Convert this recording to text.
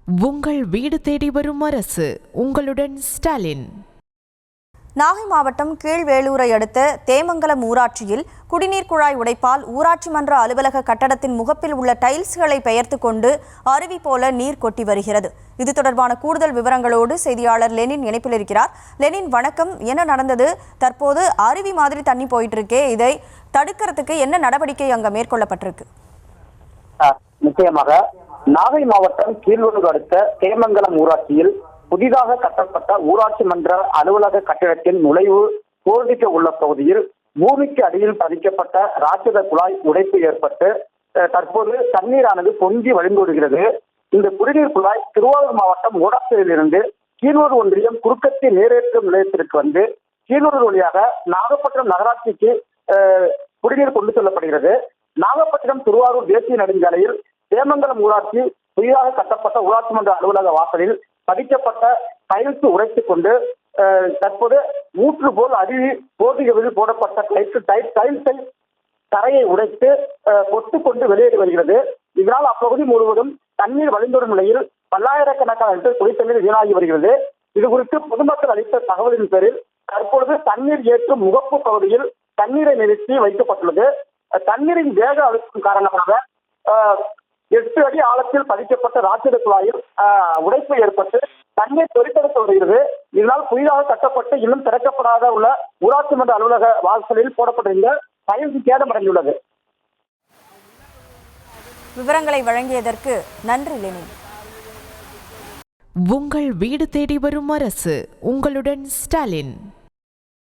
உங்கள் வீடு தேடி வரும் அரசு. உங்களுடன் ஸ்டாலின். நாகை மாவட்டம் கீழ்வேளூரை அடுத்த தேமங்கலம் ஊராட்சியில் குடிநீர் குழாய் உடைப்பால் ஊராட்சி மன்ற அலுவலக கட்டடத்தின் முகப்பில் உள்ள டைல்ஸ்களை பெயர்த்து கொண்டு அருவி போல நீர் கொட்டி வருகிறது. இது தொடர்பான கூடுதல் விவரங்களோடு செய்தியாளர் லெனின் இணைப்பில் இருக்கிறார். லெனின், வணக்கம். என்ன நடந்தது? தற்போது அருவி மாதிரி தண்ணி போயிட்டு இருக்கே, இதை தடுக்கிறதுக்கு என்ன நடவடிக்கை அங்க மேற்கொள்ளப்பட்டிருக்கு? நிச்சயமாக நாகை மாவட்டம் கீழ்வேளூர் அடுத்த தேமங்கலம் ஊராட்சியில் புதிதாக கட்டப்பட்ட ஊராட்சி மன்ற அலுவலக கட்டிடத்தின் நுழைவு போர்டிக்க உள்ள பகுதியில் பூமிக்கு அடியில் பதிக்கப்பட்ட ராட்சத குழாய் உடைப்பு ஏற்பட்டு தற்போது தண்ணீரானது பொங்கி வழிந்தோடுகிறது. இந்த குடிநீர் குழாய் திருவாரூர் மாவட்டம் ஓடாச்சேரியிலிருந்து கீழ்வேளூர் ஒன்றியம் குறுக்கத்தி நீரேற்றும் நிலையத்திற்கு வந்து கீழ்வேளூர் வழியாக நாகப்பட்டினம் நகராட்சிக்கு குடிநீர் கொண்டு செல்லப்படுகிறது. நாகப்பட்டினம் திருவாரூர் தேசிய நெடுஞ்சாலையில் தேமங்கலம் ஊராட்சி புதிதாக கட்டப்பட்ட ஊராட்சி மன்ற அலுவலக வாசலில் பதிக்கப்பட்ட டைல்ஸ் உடைத்துக் கொண்டு தற்போது ஊற்று போல் அருவி போர்டிகளில் போடப்பட்ட டைல்ஸை தரையை உடைத்து கொண்டு வெளியேறி வருகிறது. இதனால் அப்பகுதி முழுவதும் தண்ணீர் வழிந்தோடும் நிலையில் பல்லாயிரக்கணக்கான லிட்டர் குடித்தண்ணீர் வீணாகி வருகிறது. இது குறித்து பொதுமக்கள் அளித்த தகவலின் பேரில் தற்பொழுது தண்ணீர் ஏற்றும் முகப்பு பகுதியில் தண்ணீரை நிறுத்தி வைக்கப்பட்டுள்ளது. தண்ணீரின் வேக அழுத்தம் காரணமாக 8 அடி ஆழத்தில் பதிக்கப்பட்ட ராட்சத குழாயில் உடைப்பு ஏற்பட்டு தண்ணீர் பெருக்கெடுத்து வருகிறது. இதனால் புதிதாக கட்டப்பட்டு இன்னும் திறக்கப்படாத உள்ள ஊராட்சி மன்ற அலுவலக வாசலில் போடப்பட்டிருந்த டைல்ஸ் சேதமடைந்துள்ளது. விவரங்களை வழங்கியதற்கு நன்றி லெனின். உங்கள் வீடு தேடி வரும் அரசு. உங்களுடன் ஸ்டாலின்.